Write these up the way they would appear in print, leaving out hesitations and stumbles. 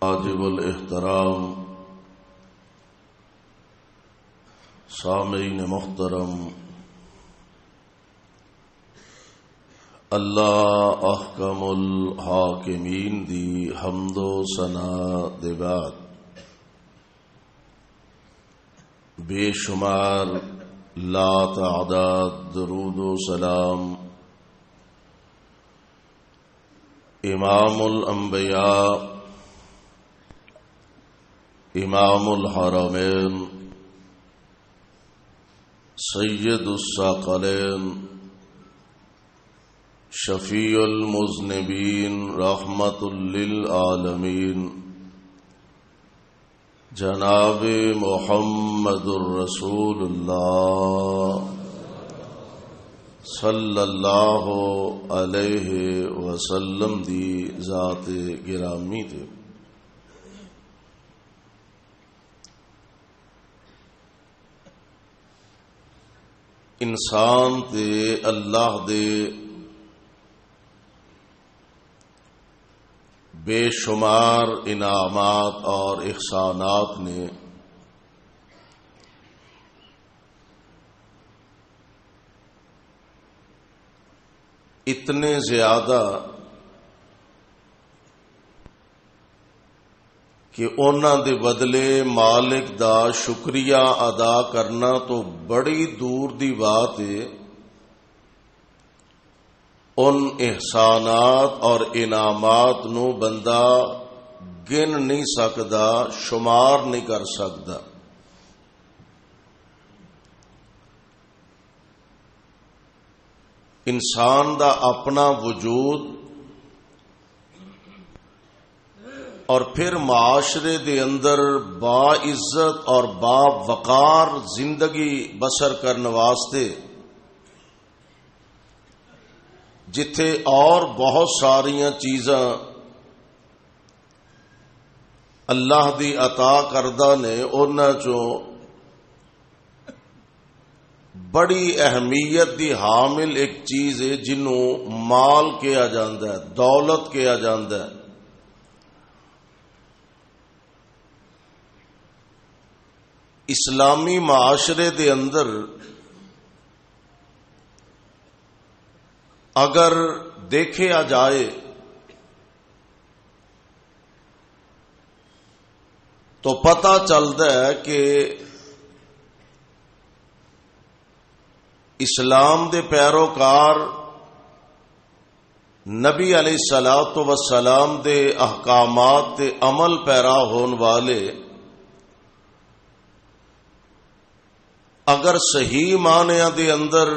واجب الاحترام سامعین محترم، اللہ احکم الحاکمین دی حمد و ثنا دے بعد بے شمار لا تعداد درود و سلام امام الانبیاء امام الحرمین سید الثقلین شفیع المذنبین رحمت للعالمین جناب محمد الرسول اللہ صلی اللہ علیہ وسلم دی ذات گرامی تے انسان تے اللہ دے بے شمار انعامات اور احسانات نے اتنے زیادہ کہ انہاں دے بدلے مالک دا شکریہ ادا کرنا تو بڑی دور دی بات ہے۔ ان احسانات اور انعامات نو بندہ گن نہیں سکدا، شمار نہیں کر سکدا۔ انسان دا اپنا وجود اور پھر معاشرے دے اندر با عزت اور با وقار زندگی بسر کرنے واسطے جتھے اور بہت ساریاں چیزاں اللہ دی عطا کردہ نے انہاں چوں بڑی اہمیت دی حامل ایک چیز ہے جنوں مال کہا جاندا ہے، دولت کہا جاندا ہے۔ اسلامی معاشرے دے اندر اگر دیکھا جائے تو پتہ چلتا ہے کہ اسلام دے پیروکار نبی علیہ الصلوۃ والسلام دے احکامات تے عمل پیرا ہون والے اگر صحیح معنیاں دے اندر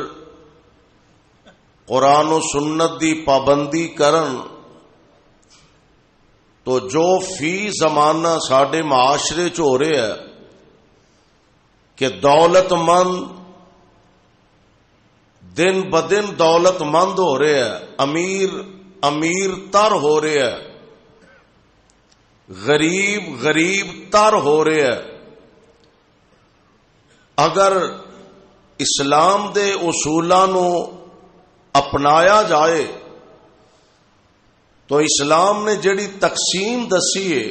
قرآن و سنت دی پابندی کرن تو جو فی زمانہ ساڈے معاشرے چ ہو رہا ہے کہ دولت مند دن بدن دولت مند ہو رہا ہے، امیر تر ہو رہا ہے، غریب تر ہو رہا ہے۔ اگر اسلام دے اصولاں نو اپنایا جائے تو اسلام نے جڑی تقسیم دسی ہے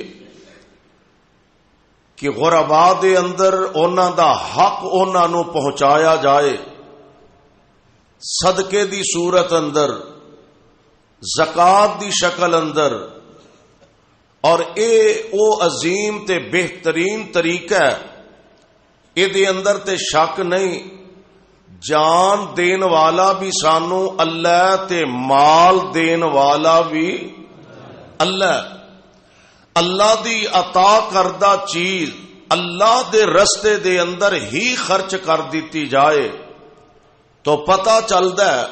کہ غربا دے اندر انہاں دا حق انہاں نو پہنچایا جائے، صدقے دی صورت اندر، زکوٰۃ دی شکل اندر، اور او عظیم تے بہترین طریقہ ہے، دے اندر تے شک نہیں، جان دین والا بھی سانو اللہ تے مال دین والا بھی اللہ دی عطا کردہ چیز اللہ دے رستے دے اندر ہی خرچ کر دیتی جائے تو پتہ چلتا ہے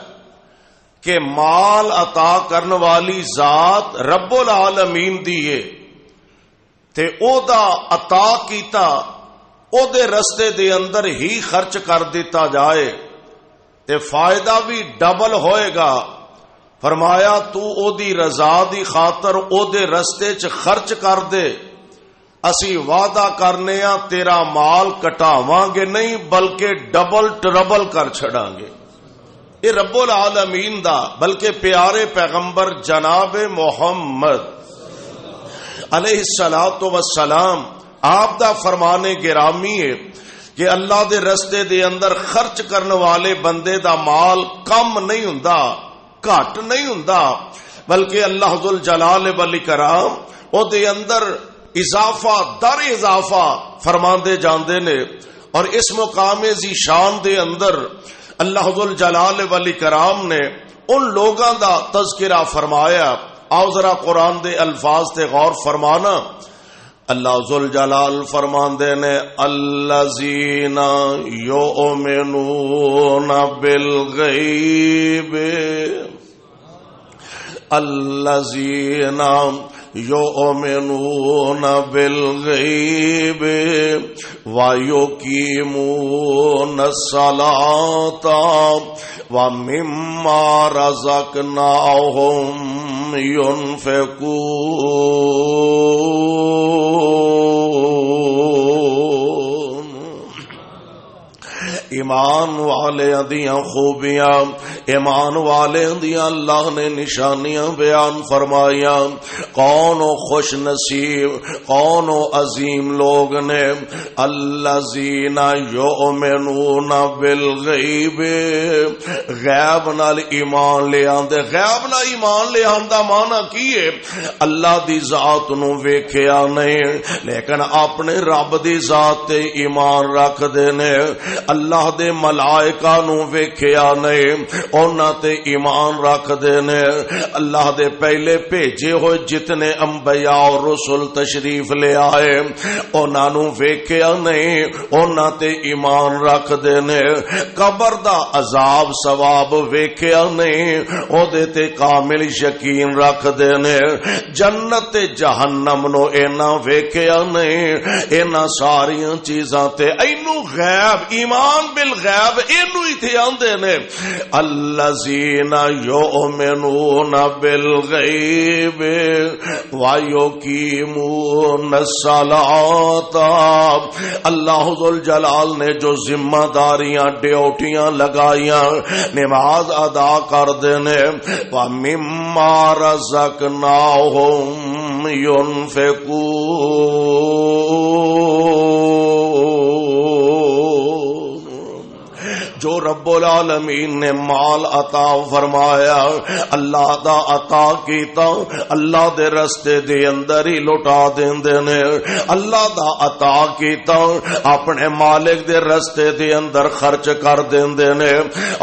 کہ مال عطا کرن والی ذات رب العالمین دی ہے تے او دا عطا کیتا او دے رستے دے اندر ہی خرچ کر دیتا جائے تے فائدہ بھی ڈبل ہوئے گا۔ فرمایا تو او دی رضا دی خاطر او دے رستے چ خرچ کر دے، اسی وعدہ کرنے ہاں تیرا مال کٹاواں گے نہیں بلکہ ڈبل ٹربل کر چھڑاں گے۔ یہ رب العالمین دا بلکہ پیارے پیغمبر جناب محمد علیہ الصلوۃ والسلام آپ دا فرمانے گرامی ہے کہ اللہ دے رستے دے اندر خرچ کرنے والے بندے دا مال کم نہیں ہوندا، گھٹ نہیں ہوندا، بلکہ اللہ ذل جلال والاکرام او دے اندر اضافہ در اضافہ فرماندے جاندے نے۔ اور اس مقام ذی شان دے اندر اللہ ذل جلال والاکرام نے ان لوگاں دا تذکرہ فرمایا۔ آؤ ذرا قرآن دے الفاظ تے غور فرمانا۔ اللہ ذل جلال فرماندے نے الذین یؤمنون بالغیب، الذین یؤمنون بالغیب ویقیمون الصلاۃ ومما رزقناہم ينفقون۔ ایمان والے دیاں خوبیاں، ایمان والے دیاں اللہ نے نشانیاں بیان فرمائیاں۔ کون و خوش نصیب، کون و عظیم لوگ نے الذین یؤمنون بالغیب، غیب نال ایمان لے آندے۔ غیب نال ایمان لے آندا معنی کی ہے؟ اللہ دی ذات نو ویکھیا نہیں لیکن اپنے رب دی ذات تے ایمان رکھ دے نے۔ اللہ دے ملائکہ نو ویکھیا نہیں انہاں تے ایمان رکھ دے نے۔ اللہ دے پہلے بھیجے ہوئے جتنے انبیاء اور رسول تشریف لے آئے انہاں نو ویکھیا نہیں انہاں تے ایمان رکھ دے نے۔ قبر دا عذاب ثواب ویکھیا نہیں او دے تے کامل یقین رکھ دے نے۔ جنت تے جہنم نو اینا ویکھیا نہیں، اینا ساریاں چیزاں تے اینو غیب ایمان بالغیب اینو ہی تھے آندے نے۔ الذین یؤمنون بالغیب ویقیمون الصلاۃ۔ اللہ ذل جلال نے جو ذمہ داریاں ڈیوٹیاں لگائیاں نماز ادا کر دینے۔ ومما رزقناہم ينفقون، جو رب العالمین نے مال عطا فرمایا اللہ دا عطا کیتا اللہ دے رستے دے اندر ہی لٹا دیندے نے۔ اللہ دا عطا کیتا اپنے مالک دے رستے دے اندر خرچ کر دیندے نے۔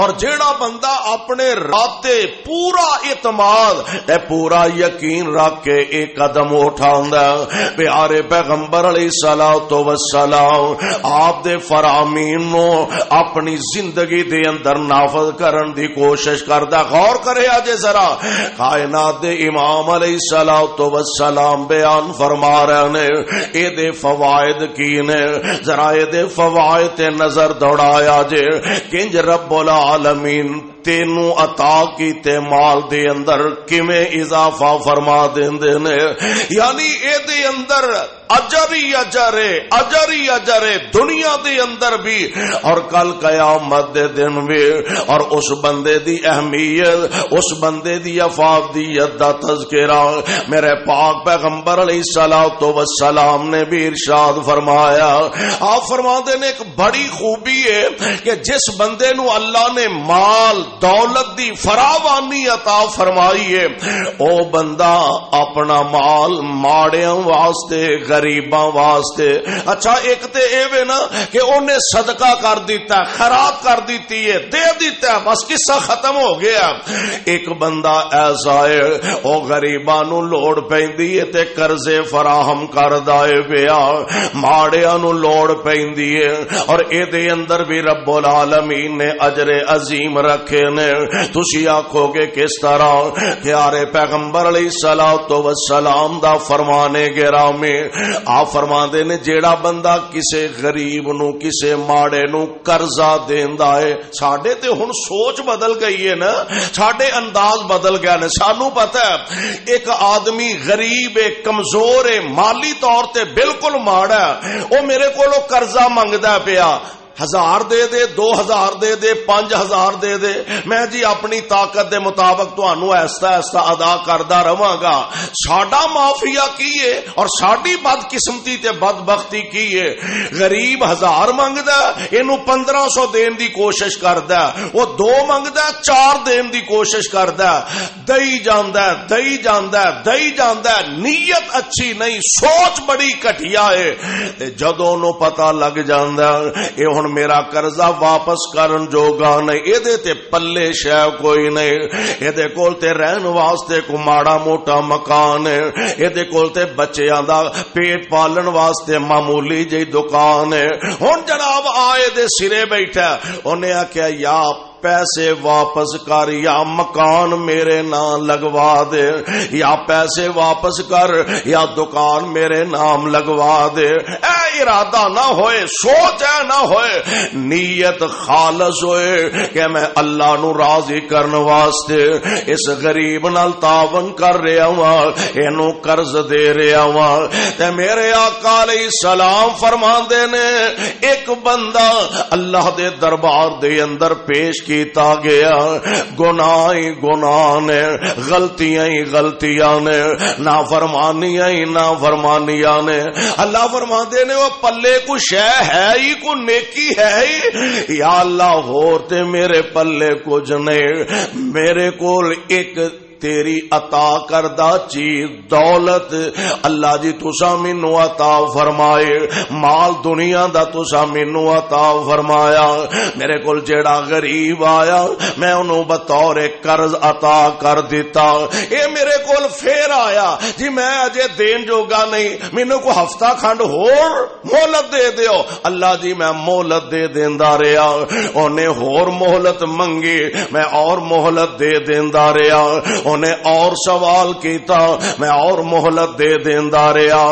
اور جیڑا بندہ اپنے راتے پورا اعتماد تے پورا یقین رکھ کے ایک قدم اٹھاندا پیارے پیغمبر علیہ الصلوۃ والسلام آپ دے فرامین نو اپنی زندگی دے اندر نافذ کرن دی کوشش کردا۔ غور کرے اجے ذرا کائنات دے امام علیہ الصلوۃ والسلام بیان فرما رہے نے اے دے فوائد کی نے، ذرا اے دے فوائد تے نظر دوڑایا جے کنج رب العالمین تینوں عطا کیتے مال دے اندر کیویں اضافہ فرما دیندے نے۔ یعنی اے دے اندر اجر ہی اجر ہے، اجر ہی اجر ہے دنیا دے اندر بھی اور کل قیامت دے دن بھی۔ اور اس بندے دی اہمیت، اس بندے دی افادیت دا تذکرہ میرے پاک پیغمبر علیہ الصلوۃ والسلام نے بھی ارشاد فرمایا۔ آپ فرماتے نے ایک بڑی خوبی ہے کہ جس بندے نو اللہ نے مال دولت دی فراوانی عطا فرمائی ہے او بندہ اپنا مال ماڑیاں واسطے غریباں واسطے، اچھا ایک تے اے وے نا کہ انہیں صدقہ کر دیتا ہے، خیرات کر دیتی ہے، دے دیتا ہے، بس قصہ ختم ہو گیا۔ ایک بندہ ایسا ہے او غریباں نو لوڑ پیندی ہے تے قرضے فراہم کردا ہے پیا، ماڑیاں نو لوڑ پیندی ہے اور اے دے اندر بھی رب العالمین نے اجر عظیم رکھے نے۔ تسی آکھو گے کس طرح؟ پیارے پیغمبر علیہ الصلوۃ والسلام دا فرمانے گرامی آپ فرماندے نے جیڑا بندہ کسے غریب نو کسے ماڑے نو قرضہ دیندا ہے، ساڈے تے ہن سوچ بدل گئی ہے نا، ساڈے انداز بدل گیا نے۔ سانو پتہ ہے ایک آدمی غریب ہے، کمزور ہے، مالی طور تے بالکل ماڑا ہے، او میرے کولو قرضہ منگدا پیا، 1000 دے دے 2000 دے دے 5000 دے دے میں جی اپنی طاقت دے مطابق تانوں ایسا ایسا ادا کردا رہواں گا. ساڈا مافیا کی ہے اور ساڈی بدقسمتی تے بدبختی کی ہے. غریب 1000 منگدا اینو 1500 دین دی کوشش کردا, وہ 2 منگدا 4 دین دی کوشش کردا, دئی جاندا دئی جاندا دئی جاندا. نیت اچھی نہیں, سوچ بڑی گھٹیا ہے. جدوں نو پتہ لگ جاندا اے ہن میرا قرضہ واپس کرن جوگا نہیں, اے دے تے پلے شے کوئی نہیں, اے دے کول تے رہن واسطے کو ماڑا موٹا مکان ہے, اے دے کول تے بچیاں دا پیٹ پالن واسطے معمولی جی دکان ہے. ہن جناب آئے دے سرے بیٹھا, اونے آکھیا یا پیسے واپس کر یا مکان میرے نام لگوا دے, یا پیسے واپس کر یا دکان میرے نام لگوا دے. اے ارادہ نہ ہوئے, سوچ اے نہ ہوئے, نیت خالص ہوئے کہ میں اللہ نو راضی کرن واسطے اس غریب نال تعاون کر رہا ہاں, اینو قرض دے رہا ہاں. تے میرے آقا علیہ السلام فرماندے نے ایک بندہ اللہ دے دربار دے اندر پیش کیتا گیا, گناہ ہی گناہ نے, غلطیاں ہی غلطیاں نے, نافرمانیاں ہی نافرمانیاں نے. اللہ فرماندے نے وہ پلے کو شے ہے ہی, کو نیکی ہے ہی, یا اللہ ہور تے میرے پلے کچھ نہیں. میرے کول ایک تیری عطا کردہ چیز دولت اللہ جی تسا مینوں عطا فرمائے, مال دنیا دا تسا مینوں عطا فرمایا. میرے کول جیڑا غریب آیا میں انہوں بطور قرض عطا کر دیتا. اے میرے کول پھر آیا جی میں اجے دین جوگا نہیں, مینوں کو ہفتہ کھنڈ ہور مہلت دے دیو. اللہ جی میں مہلت دے دیندا رہیا, اونے ہور مہلت منگی میں اور مہلت دے دیندا رہیا, انہیں اور سوال کیتا میں اور مہلت دے دیندا رہیا.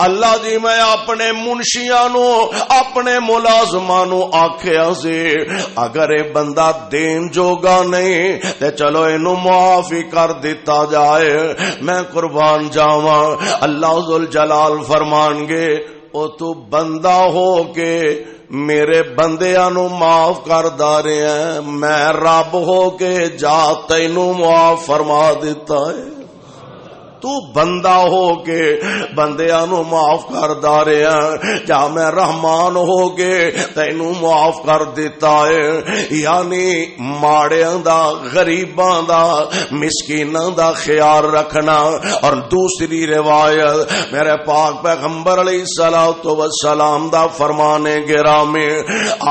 اللہ جی میں اپنے منشیاں نو اپنے ملازماں نو آکھیا سی اگر اے بندہ دین جوگا نہیں تے چلو اینو معافی کر دیتا جائے, میں قربان جاواں. اللہ ذوالجلال فرمان گے او تو بندہ ہو کے میرے بندیاں نو معاف کر دارے ہیں, میں رب ہو کے جا تینوں معاف فرما دیتا ہے. تو بندہ ہو کے بندیاں نو معاف کر دارے ہیں, جا میں رحمان ہو کے تینوں معاف کر دیتا ہے. یعنی ماڑیاں دا غریباں دا مسکیناں دا خیال رکھنا. اور دوسری روایت میرے پاک پیغمبر علیہ الصلوۃ والسلام دا فرمانے گرامی,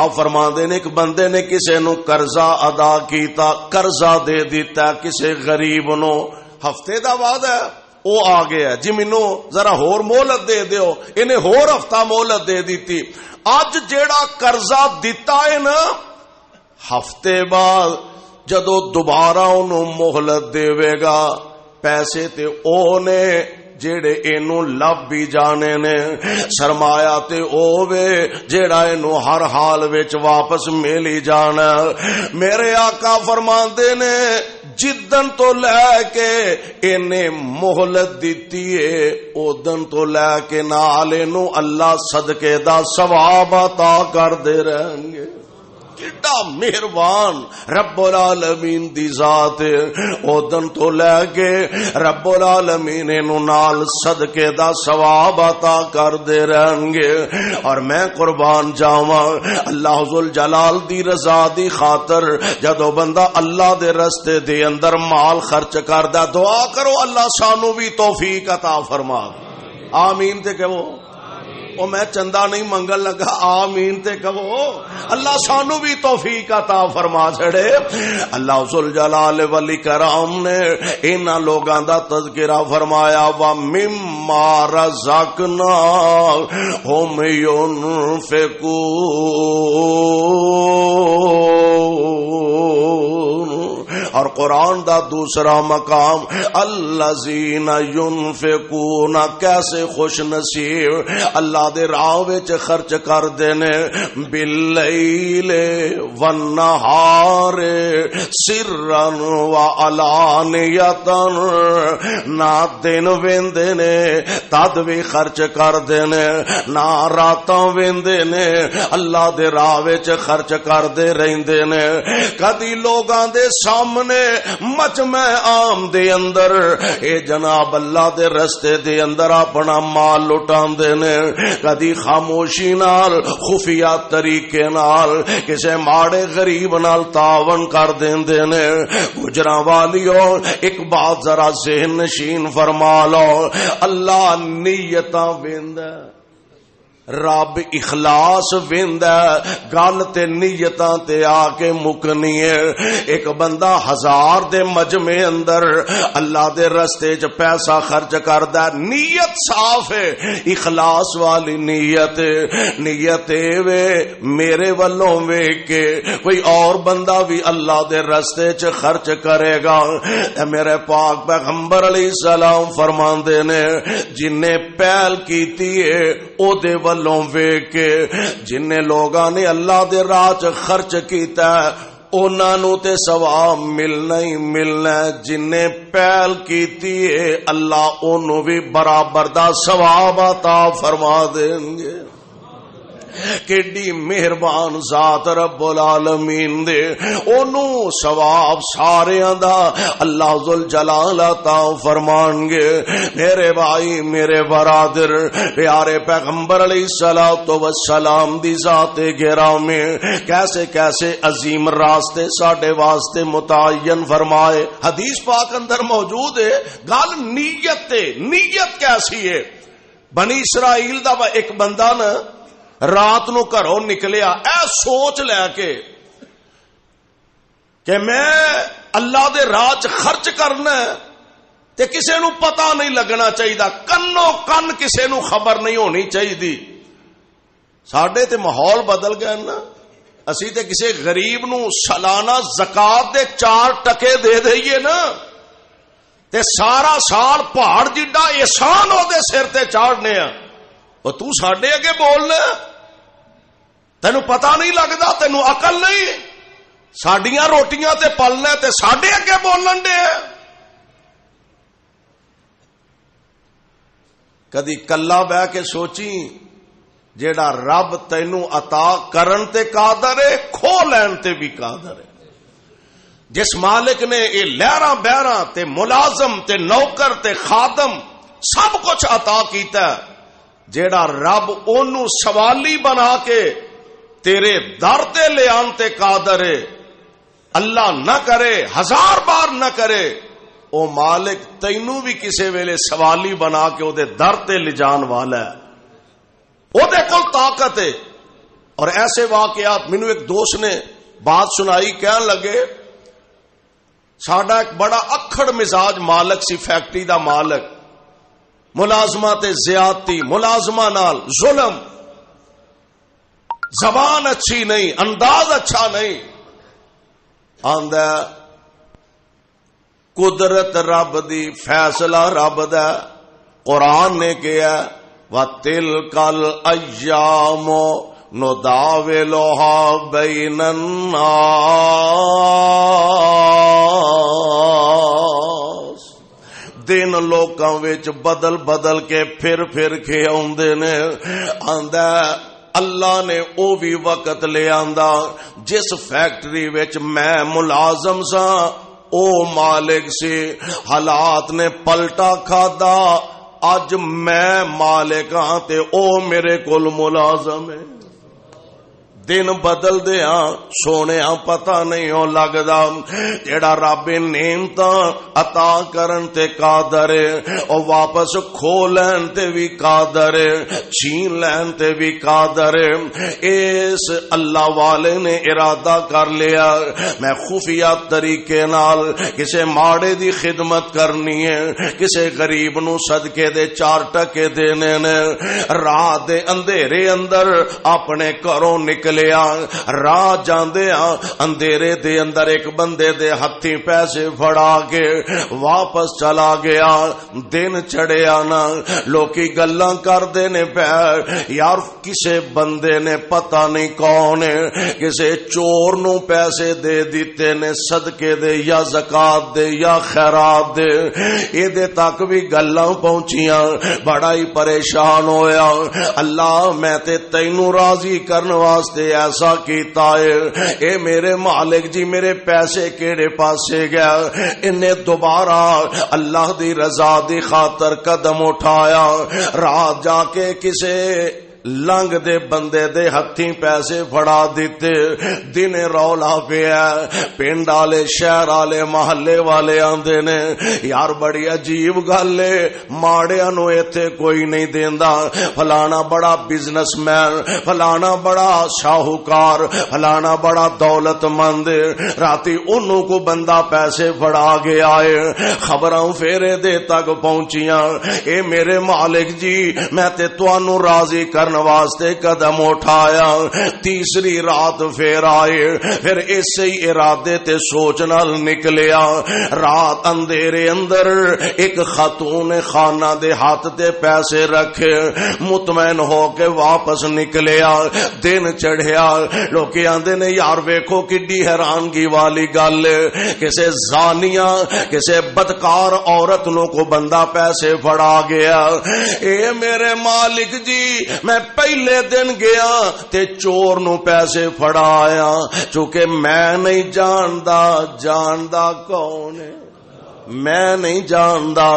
آپ فرماندے نے ایک بندے نے کسے نو قرضہ ادا کیتا, قرضہ دے دیتا کسے غریب نو, ہفتے دا بعد ہے وہ آ گیا جی مینو ذرا ہور مہلت دے دیو, انہیں ہور ہفتہ مہلت دے دیتی. اج جیڑا قرضہ دیتا ہے نا ہفتے بعد جدو دوبارہ انہوں مہلت دے گا پیسے تے او نے جیڑے اینو لب بھی جانے نے, سرمایہ تے اووے جیڑا اینو ہر حال وچ واپس ملی جانا. میرے آقا فرماندے نے جدن تو لے کے انہیں مہلت دیتی ہے اودن تو لے کے نال اینو اللہ صدقے دا ثواب عطا کر دے رہیں گے. کیڈا مہربان رب العالمین دی ذات, اودن تو لے کے رب العالمین انہوں نال صدقے دا ثواب عطا کر دے رہیں گے. اور میں قربان جاواں اللہ ذوالجلال دی رضا دی خاطر جدو بندہ اللہ دے رستے دے اندر مال خرچ کردا, دعا کرو اللہ سانو بھی توفیق عطا فرما. آمین تے کہو, او میں چندہ نہیں منگل لگا, آمین تے کہو اللہ سانو بھی توفیق عطا فرما چھڑے. اللہ ذوالجلال والاکرام نے انہاں لوگاں دا تذکرہ فرمایا وَمِمَّا رَزَقْنَاهُمْ يُنْفِقُونَ, اور قرآن دا دوسرا مقام الذین ينفقون کیسے خوش نصیب اللہ دے راہ وچ خرچ کردے نے باللیل والنہار سرا وعلانیۃ نہ دن ویندے نے تد بھی خرچ کردے نے نہ راتاں ویندے نے اللہ دے راہ وچ خرچ کردے رہندے نے کدی لوگاں دے سامنے مجمع عام دے اندر اے جناب اللہ دے رستے دے اندر اپنا مال لٹاندے نے کدی خاموشی نال خفیہ طریقے نال کسے ماڑے غریب نال تعاون کر دیندے نے گجراں والیو ایک بات ذرا ذہن نشین فرما لو اللہ نیتاں ویندا رب اخلاص ویندا گل تے نیتاں تے آ کے مکنی ہے ایک بندہ 1000 دے مجمع اندر اللہ دے رستے چ پیسہ خرچ کردا نیت صاف ہے اخلاص والی نیت وے میرے والوں ویکھ کے کوئی اور بندہ بھی اللہ دے رستے چ خرچ کرے گا میرے پاک پیغمبر علیہ السلام فرماندے نے جن نے پہل کیتی ہے او دے لوں ویکھ کے جن لوگاں نے اللہ دے راہ چ خرچ کیتا انہاں نو تے ثواب ملنا ہی ملنا جن نے پہل کیتی ہے اللہ اونوں بھی برابر دا ثواب عطا فرما دیں گے کیڈی مہربان ذات رب العالمین دے اونوں ثواب ساریاں دا اللہ ذل جلال عطا فرمان گے میرے بھائی میرے برادر پیارے پیغمبر علیہ الصلوۃ والسلام دی ذات گرامی کیسے کیسے عظیم راستے ساڈے واسطے متعین فرمائے حدیث پاک اندر موجود ہے گل نیت کیسی ہے بنی اسرائیل دا ایک بندہ نا رات نو گھروں نکلیا اے سوچ لے کے کہ میں اللہ دے راہ چ خرچ کرنا تے کسے نو پتہ نہیں لگنا چاہیے کنو کن کسے نو خبر نہیں ہونی چاہیے ساڈے تے ماحول بدل گیا نا اسی تے کسے غریب نو سالانہ زکات دے 4 ٹکے دے دئیے نا تے سارا سال پہاڑ جڈا احسان او دے سر تے چاڑنے وہ تو ساڈے اگے بولنا تینو پتہ نہیں لگتا تینو عقل نہیں ساڈیاں روٹیاں تے پلنا تے ساڈے اگے بولن دے کدی کلا بہ کے سوچی جیڑا رب تینو عطا کرن تے قادر ہے کھو لین تے بھی قادر ہے جس مالک نے یہ لہراں بہراں تے ملازم تے نوکر تے خادم سب کچھ عطا کیتا ہے جیڑا رب اونوں سوالی بنا کے تیرے در تے لے آن تے قادر ہے اللہ نہ کرے 1000 بار نہ کرے او مالک تینوں بھی کسے ویلے سوالی بنا کے او دے در تے لے جان والا ہے او دے کول طاقت ہے اور ایسے واقعات مینوں ایک دوست نے بات سنائی کہن لگے ساڈا ایک بڑا اکھڑ مزاج مالک سی فیکٹری دا مالک ملازمات زیادتی ملازمہ نال ظلم زبان اچھی نہیں انداز اچھا نہیں آندا قدرت رب دی فیصلہ رب دا قرآن نے کہا وَتِلْكَ الْأَيَّامُ نُدَاوِلُهَا بَيْنَ النَّاسِ دن لوکاں وچ بدل بدل کے پھر کے آوندے نے آندا اللہ نے او بھی وقت لے آندا جس فیکٹری وچ میں ملازم سا او مالک سی حالات نے پلٹا کھادا اج میں مالک ہاں تے او میرے کول ملازم ہے دن بدل دے سونے پتہ نہیں ہو لگدا جیڑا رب نعمتاں عطا کرن تے قادر ہے او واپس کھو لین تے بھی قادر ہے چھین لین تے بھی قادر ہے اس اللہ والے نے ارادہ کر لیا میں خفیہ طریقے نال کسے ماڑے دی خدمت کرنی ہے کسے غریب نو صدقے دے 4 ٹکے دینے نے رات دے اندھیرے اندر اپنے گھروں نکل نکلیا راہ جاندیاں اندھیرے دے اندر ایک بندے دے ہتھی پیسے پھڑا کے واپس چلا گیا. دن چڑھیا نا لوکی گلاں کردے نے پے یار کسے بندے نے پتہ نہیں کون کسے چور نو پیسے دے دیتے نے صدقے دے یا زکات دے یا خیرات دے. اے دے تک بھی گلاں پہنچیاں بڑا ہی پریشان ہویا. اللہ میں تے تینوں راضی کرن واسطے ایسا کیتا ہے اے میرے مالک جی میرے پیسے کیڑے پاسے گیا. انہیں دوبارہ اللہ دی رضا دی خاطر قدم اٹھایا رات جا کے کسے لنگ دے بندے دے ہتھیں پیسے پھڑا دیتے. دن رولا پیا پنڈ والے شہر والے محلے والے آندے نے یار بڑی عجیب گل ہے ماڑیاں نو ایتھے کوئی نہیں دیندا. فلانا بڑا بزنس مین فلانا بڑا شاہوکار فلانا بڑا دولت مند راتی انہوں کو بندہ پیسے پھڑا گیا ہے. خبراں پھیرے دے تک پہنچیاں اے میرے مالک جی میں تے تانوں راضی کرن واسطے قدم اٹھایا. تیسری رات پھر آئے پھر اسی ہی ارادے تے سوچ نال نکلیا. رات اندھیرے اندر ایک خاتون خانہ دے ہاتھ تے پیسے رکھے مطمئن ہو کے واپس نکلیا. دن چڑھیا لوگ آندے نے یار ویکھو کڈی حیرانگی والی گل کسے زانیہ کسے بدکار عورت نو کو بندہ پیسے پھڑا گیا. اے میرے مالک جی میں پہلے دن گیا تے چور نو پیسے پھڑایا چونکہ میں نہیں جاندا کون ہے میں نہیں جاندا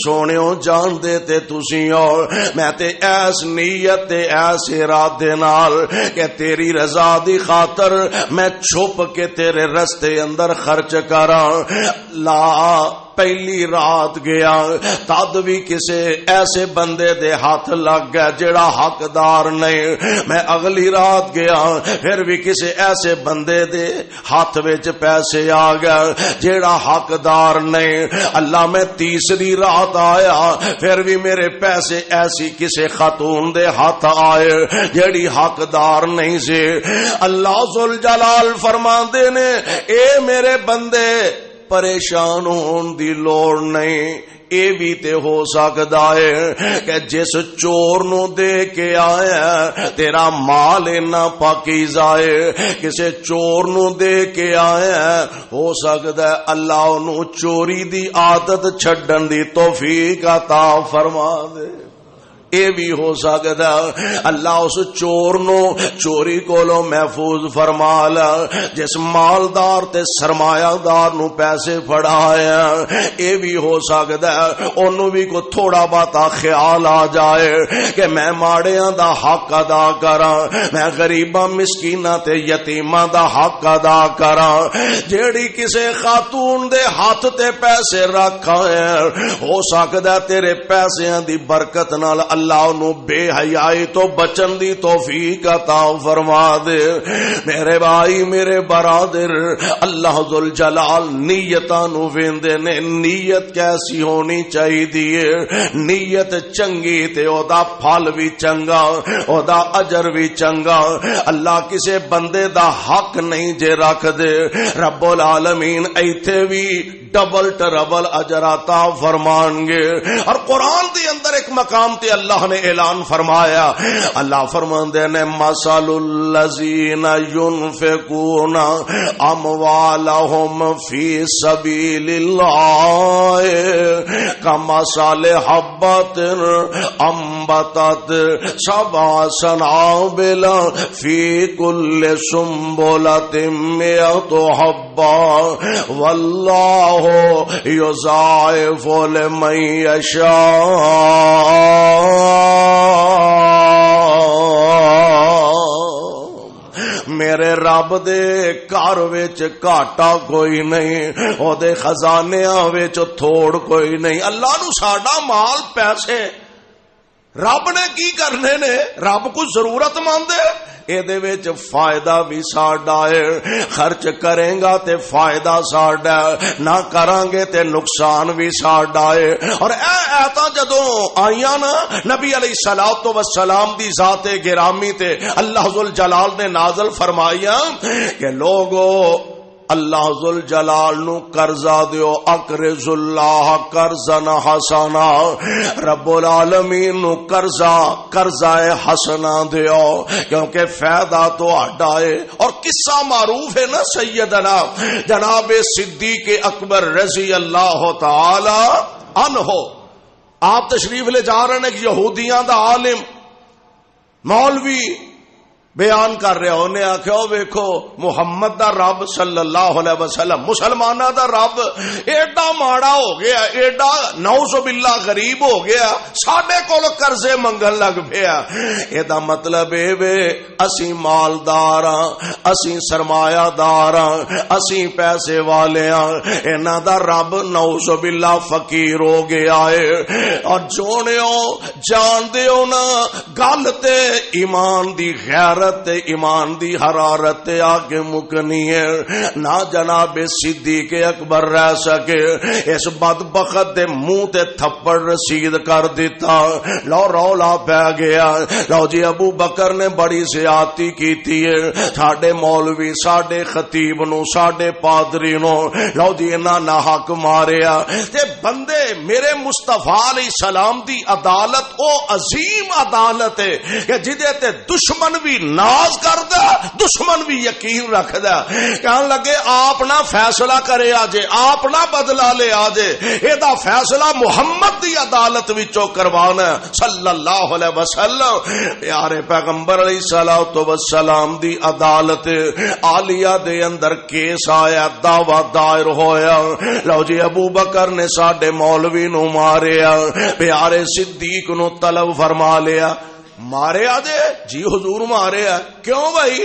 سونےو جان دے تے تسی اور میں تے ایس نیت تے ایس ارادے نال کہ تیری رضا دی خاطر میں چھپ کے تیرے رستے اندر خرچ کراں. لا پہلی رات گیا تد بھی کسے ایسے بندے دے ہاتھ لگ گیا جڑا حقدار نہیں. میں اگلی رات گیا پھر بھی کسے ایسے بندے دے ہاتھ وچ پیسے آ گیا جڑا حقدار نہیں. اللہ میں تیسری رات آیا پھر بھی میرے پیسے ایسی کسے خاتون دے ہاتھ آئے جڑی حقدار نہیں سے. اللہ ذوالجلال فرماندے نے اے میرے بندے پریشان ہون دی لوڑ نہیں. اے بھی تے ہو سکدا ہے کہ جس چور نو دے کے آیا تیرا مال اتنا پاکیزہ ہے کسے چور نو دے کے آیا ہو سکدا ہے اللہ نو چوری دی عادت چھڈن دی توفیق عطا فرما دے. اے بھی ہو سکتا اللہ اس چور نو چوری کولو محفوظ فرما لا جس مالدار تے سرمایہ دار نو پیسے پھڑایا. اے بھی ہو سکتا انہوں بھی کو تھوڑا باتا خیال آ جائے کہ میں ماڑیاں دا حق ادا کراں میں غریباں مسکیناں تے یتیماں دا حق ادا کراں. جیڑی کسے خاتون دے ہاتھ تے پیسے رکھا ہے ہو سکتا تیرے پیسیاں دی برکت نال اللہ نو بے حیائی تو بچن دی توفیق عطا فرما دے. میرے بھائی میرے برادر اللہ ذوالجلال نیتاں نو ویندے نے. نیت کیسی ہونی چاہیے نیت چنگی تے او دا پھل بھی چنگا او دا اجر بھی چنگا. اللہ کسے بندے دا حق نہیں جے رکھ دے رب العالمین ایتھے بھی ڈبل ٹربل اجر عطا فرمان گے. اور قرآن دے اندر ایک مقام تے اللہ نے اعلان فرمایا اللہ فرماندے نے مثل الذین ينفقون اموالهم فی سبیل اللہ کمثل حبۃ انبتت سبع سنابل فی کل سنبلۃ مئۃ حبۃ واللہ یضاعف لمن یشاء. میرے رب دے گھر وچ گھاٹا کوئی نہیں او دے خزانیاں وچ تھوڑ کوئی نہیں. اللہ نو ساڈا مال پیسے رب نے کی کرنے نے رب کو ضرورت مند ہے اے دے وچ فائدہ بھی ساڈا ہے، خرچ کریں گا تے فائدہ ساڈا ہے، نہ کران گے تے نقصان بھی ساڈا ہے۔ اور اے آیتاں جدوں آئیاں نا نبی علیہ الصلوۃ والسلام دی ذات گرامی تے اللہ ذوالجلال نے نازل فرمایا کہ لوگو اللہ ذوالجلال نو قرضہ دیو، اقرض اللہ قرضا حسنا، رب العالمین نو قرضہ حسنا دیو کیونکہ فائدہ تو آڈا ہے۔ اور قصہ معروف ہے نا سیدنا جناب صدیق اکبر رضی اللہ تعالی عنہ، آپ تشریف لے جا رہے ہیں، یہودیاں دا عالم مولوی بیان کر رہے ہو، انہیں آخیا ویکھو محمد دا رب صلی اللہ علیہ وسلم مسلمانہ دا رب ایڈا ماڑا ہو گیا، ایڈا نعوذ باللہ غریب ہو گیا، ساڈے کول قرضے منگن لگ پیا۔ اے دا مطلب اے وے اسی مالدار ہاں، اسی سرمایہ دار ہاں، اسی پیسے والے ہاں، انہاں دا رب نعوذ باللہ فقیر ہو گیا ہے۔ اور جونیو جان دیو نا گل تے ایمان دی غیرت تے ایمان دی حرارت آگے مکنی ہے، نہ جناب صدیق اکبر رہ سکے، اس بدبخت دے منہ تے تھپڑ رسید کر دیتا، لو رولا پہ گیا، لو جی ابو بکر نے بڑی زیادتی کیتی ہے، ساڈے مولوی ساڈے خطیب نو ساڈے پادری نو، لو جی انہاں نہ حق ماریا۔ تے بندے میرے مصطفیٰ علیہ السلام دی عدالت او عظیم عدالت ہے کہ جدے تے دشمن بھی ناز کردا، دشمن بھی یقین رکھدا، کہن لگے آپ نہ فیصلہ کرے آجے، آپ نہ بدلہ لے آجے، اے دا فیصلہ محمد دی عدالت وچوں کروانا صلی اللہ علیہ وسلم۔ پیارے پیغمبر علیہ الصلوۃ والسلام دی عدالت عالیہ دے اندر کیس آیا، دعوی دائر ہویا، لو جی ابو بکر نے ساڈے مولوی نو ماریا، پیارے صدیق نو طلب فرما لیا، مارے آدھے جی حضور مارے آ، کیوں بھائی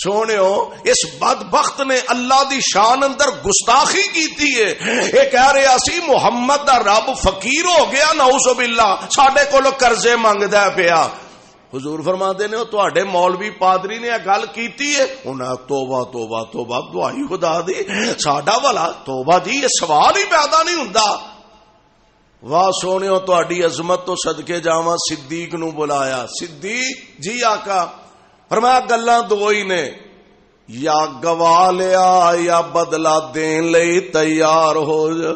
سونےو اس بدبخت نے اللہ دی شان اندر گستاخی کیتی ہے، یہ کہہ رہے اسی محمد دا رب فقیر ہو گیا نعوذ باللہ، ساڈے کولو قرضے منگدا پیا۔ حضور فرماتے نے تواڈے مولوی پادری نے گل کیتی ہے، انہاں توبہ توبہ توبہ دعائی خدا دی ساڈا والا توبہ جی یہ سوال ہی پیدا نہیں ہوندا۔ واہ سونےو تہاڈی عظمت تو صدقے جاواں، صدیق نو بلایا، صدیق جی آقا، فرمایا گلاں دو ہی نے، یا گوا لیا یا بدلہ دین لئی تیار ہو جا،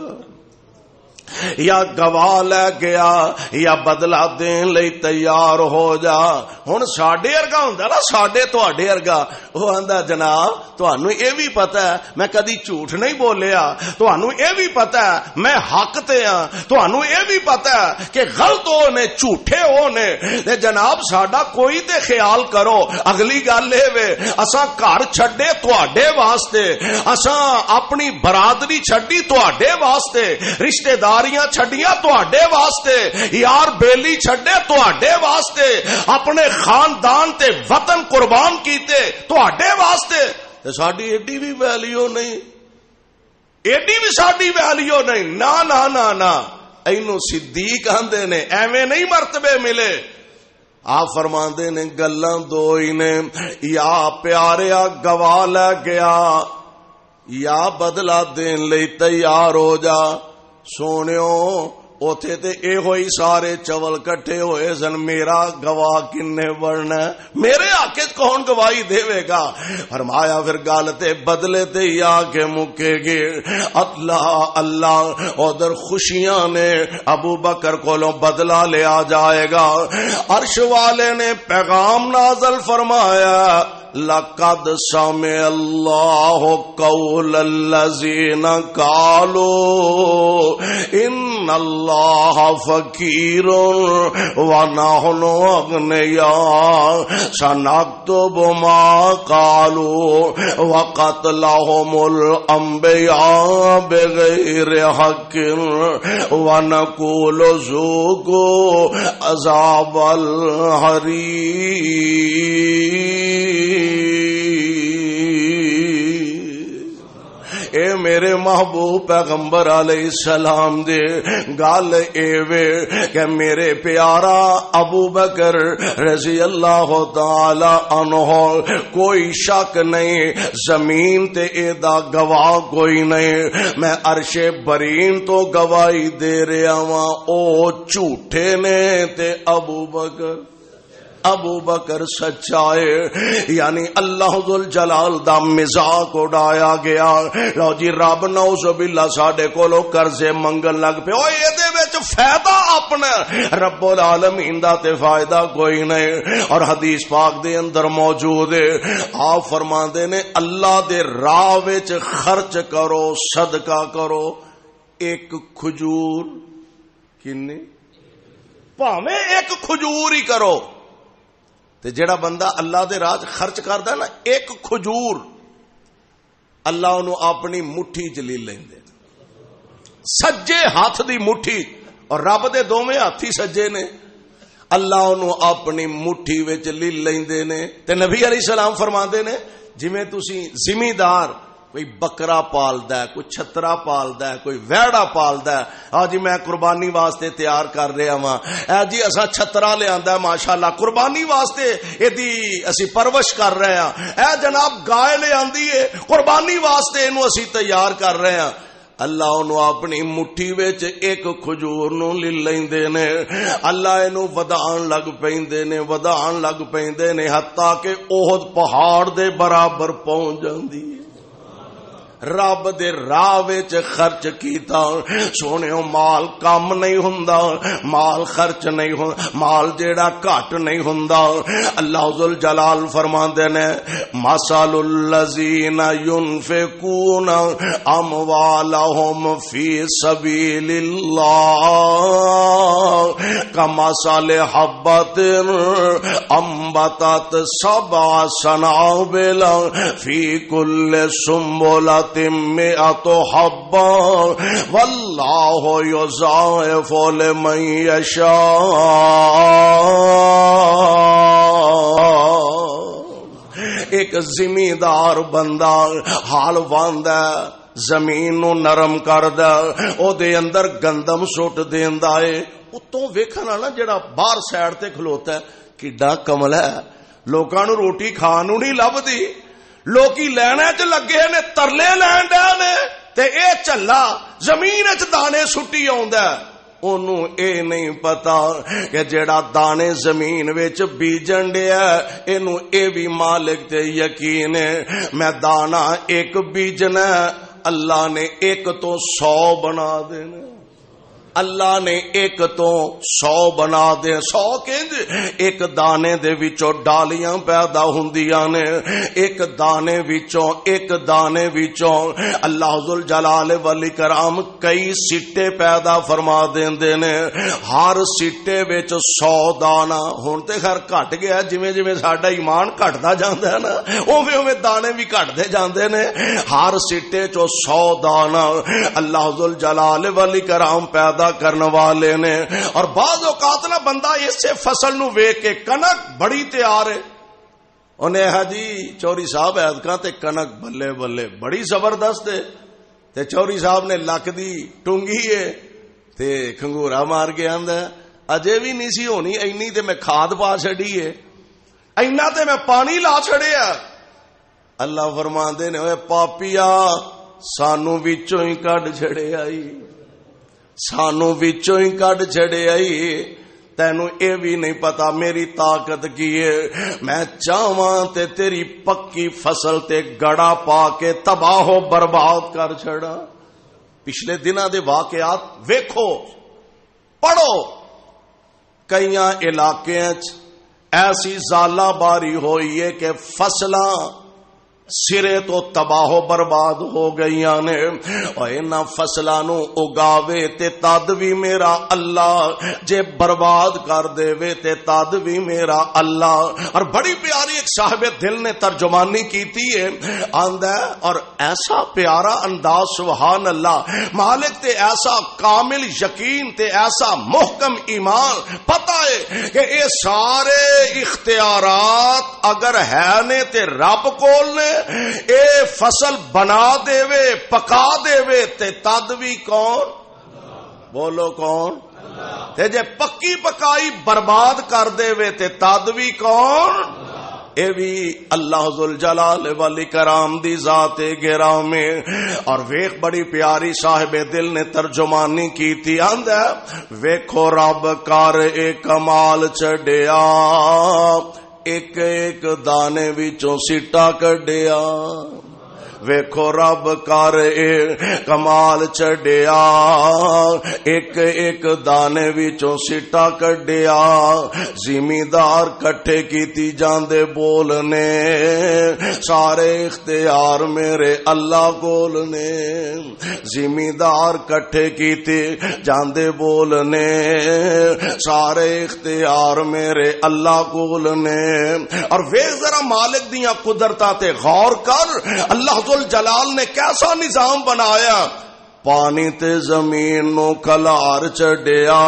یا گواہ لے گیا یا بدلہ دین لئی تیار ہو جا۔ ہن ساڈے ورگا ہوندا نا، ساڈے تواڈے ورگا، وہ آندا جناب تانوں اے بھی پتہ ہے میں کدی جھوٹ نہیں بولیا، تانوں اے بھی پتہ ہے میں حق تے ہاں، تانوں اے بھی پتہ ہے کہ غلط ہو نے جھوٹے ہو نے، تے جناب ساڈا کوئی تے خیال کرو۔ اگلی گل اے وے اساں گھر چھڈے تواڈے واسطے، اساں اپنی برادری چھڈی تواڈے واسطے، رشتہ داریاں چھڈیاں تواڈے واسطے، یار بیلی چھڈے تواڈے واسطے، اپنے خاندان تے وطن قربان کیتے تواڈے واسطے، تے ساڈی ایڈی بھی ویلیو نہیں، ایڈی بھی ساڈی ویلیو نہیں، نا نا نا نا، اینو صدیق آندے نے، ایویں نہیں مرتبے ملے۔ آپ فرماندے نے گلاں دو ہی نے، یا پیاریا گواہ لے گیا یا بدلہ دین لئی تیار ہو جا۔ سونےو اوتھے تے اے ہوئی سارے چول کٹھے ہوئے سن، میرا گواہ کنے بننا، میرے آکے کون گواہی دے گا؟ فرمایا پھر گل تے بدلے تے ہی آ کے مکے گے۔ اللہ اللہ ادھر خوشیاں نے ابو بکر کولوں بدلہ لیا جائے گا، عرش والے نے پیغام نازل فرمایا، لقد سمع اللہ قول الذین قالوا ان اللہ فقیر ونحن اغنیاء سنکتب ما قالوا وقتلهم الانبیاء بغیر حق ونقول ذوقوا عذاب الحریق۔ اے میرے محبوب پیغمبر علیہ السلام دے گل ایوے کہ میرے پیارا ابو بکر رضی اللہ تعالی عنہ کوئی شک نہیں زمین تے اے دا گواہ کوئی نہیں میں عرش برین تو گواہی دے رہا ہاں او جھوٹے نے تے ابو بکر سچائے یعنی اللہ ذوالجلال دا مزاق اڑایا گیا لو جی رب نعوذ باللہ ساڈے کولوں قرضے منگن لگ پے اوے ایدے وچ فائدہ اپنا رب العالمین دا تے فائدہ کوئی نہیں اور حدیث پاک دے اندر موجود ہے آپ فرماندے نے اللہ دے راہ وچ خرچ کرو صدقہ کرو ایک کھجور کنے پاویں ایک کھجور ہی کرو تے جڑا بندہ اللہ دے راہ خرچ کردا نا ایک کھجور اللہ انہوں اپنی مٹھی چ لے لیندے سجے ہاتھ دی مٹھی اور رب دے دوویں ہاتھ ہی سجے نے اللہ انہوں اپنی مٹھی وچ لے لیندے نے تے نبی علیہ السلام فرماندے نے جویں تسی زمیندار کوئی بکرا پالدا ہے کوئی چھترا پالدا ہے کوئی ویڑا پالدا ہے ہاں جی میں قربانی واسطے تیار کر رہا ہاں اے جی اسا چھترا لے آندا ہے ماشاءاللہ قربانی واسطے ایدی اسی پرورش کر رہے ہاں اے جناب گائے لے آندی ہے قربانی واسطے اینو اسی تیار کر رہے ہاں اللہ انہوں اپنی مٹھی وچ ایک کھجور نو لے لیندے نے اللہ اینو ودان لگ پیندے نے حتیٰ کہ احد پہاڑ دے برابر پہنچ جاندی ہے رب دے راہ وچ خرچ کیتا سونےو مال کم نہیں ہوندا مال خرچ نہیں ہوندا مال جیڑا گھٹ نہیں ہوندا اللہ ذل جلال فرماندے نے مثل الذین ينفقون اموالهم فی سبیل اللہ کمثل حبۃ انبتت سبع سنابل فی کل سنبلۃ مئۃ حبہ واللہ یضاعف لمن یشاء ایک زمیندار بندہ حال واندا زمین نو نرم کردا او دے اندر گندم سٹ دیندا اے اتوں ویکھن والا جڑا باہر سائیڈ تے کھلوتا ہے کڈا کمل ہے لوکاں نو روٹی کھان نو نہیں لبدی لوکی لینے چ لگے نے ترلے لین ڈے نے تے اے چلا زمین چ دانے سٹی آوندا اونوں اے نہیں پتا کہ جڑا دانے زمین وچ بیجن ڈیا اینو اے بھی مالک تے یقین ہے میں دانا ایک بیجنا اللہ نے ایک تو 100 بنا دینا اللہ نے ایک تو 100 بنا دے 100 کنج ایک دانے دے وچوں ڈالیاں پیدا ہوندیاں نے ایک دانے وچوں اللہ ذل جلال والاکرام کئی سٹے پیدا فرما دیندے نے ہر سٹے وچ 100 دانا ہن تے خیر گھٹ گیا جویں جویں ساڈا ایمان گھٹدا جاندا ہے نا اوویں اوویں دانے بھی گھٹدے جاندے نے ہر سٹے چوں 100 دانا اللہ ذل جلال والاکرام پیدا کرنے والے نے اور بعض اوقات نا بندہ اس سے فصل نو ویکھ کے کنک بڑی تیار ہے انہیں ہے جی چوری صاحب ایدکاں تے کنک بلے بلے بڑی زبردست ہے تے چوری صاحب نے لک دی ٹونگی ہے تے کھنگورا مار کے آندا اجے بھی نہیں سی ہونی اینی تے میں کھاد پا چھڑی ہے اینا تے میں پانی لا چھڑیا اللہ فرماندے نے اوے پاپیا سانو وچوں ہی کڈ چھڑے آئی سانو وچوں ہی کڈ چھڑے آئی تینوں اے بھی نہیں پتا میری طاقت کی ہے میں چاہواں تے تیری پکی فصل تے گڑا پا کے تباہ و برباد کر چھڑا پچھلے دنوں دے واقعات ویکھو پڑھو کئیاں علاقیاں ایسی زالہ باری ہوئی ہے کہ فصلاں سرے تو تباہ و برباد ہو گئیاں نے اور انہاں فصلاں نو اگاوے تے تد وی میرا اللہ جے برباد کر دے وے تے تد وی میرا اللہ اور بڑی پیاری ایک صاحب دل نے ترجمانی کیتی ہے آندا ہے اور ایسا پیارا انداز سبحان اللہ مالک تے ایسا کامل یقین تے ایسا محکم ایمان پتہ ہے کہ اے سارے اختیارات اگر ہے نے تے رب کول نے اے فصل بنا دیوے پکا دیوے تے تد بھی کون؟ بولو کون؟ تے جے پکی پکائی برباد کر دے تے تد بھی کون؟ اے بھی اللہ ذوالجلال والاکرام دی ذات گرامی. اور ویکھ بڑی پیاری صاحب دل نے ترجمانی کیتی آندا ویکھو رب کر اے کمال چڈیا ایک ایک دانے وچوں سٹا کڈیا. ویکھو رب کر کمال چڈیا ایک ایک دانے وچوں سٹا کڈیا. زمیندار کٹھے کیتی جاندے بولنے سارے اختیار میرے اللہ کول نے. زمیندار کٹھے کیتے جاندے بولنے سارے اختیار میرے اللہ کول نے. اور ویکھ ذرا مالک دیاں قدرتاں تے غور کر. اللہ جلال نے کیسا نظام بنایا. پانی تے زمین نو کھلار چڈیا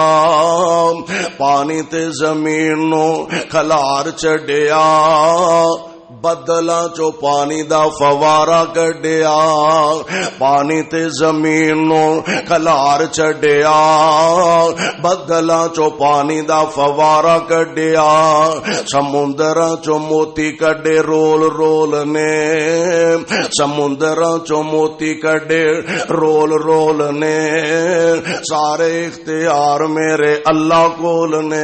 پانی تے زمین نو کھلار چڈیا. بدلاں چو پانی دا فوارا کڈیا پانی تے زمین نو کھلار چڈیا. بدلاں چو پانی دا فوارا کڈیا. سمندراں چو موتی کڈے رول رول نے سمندراں چو موتی کڈے رول رول نے. سارے اختیار میرے اللہ کول نے.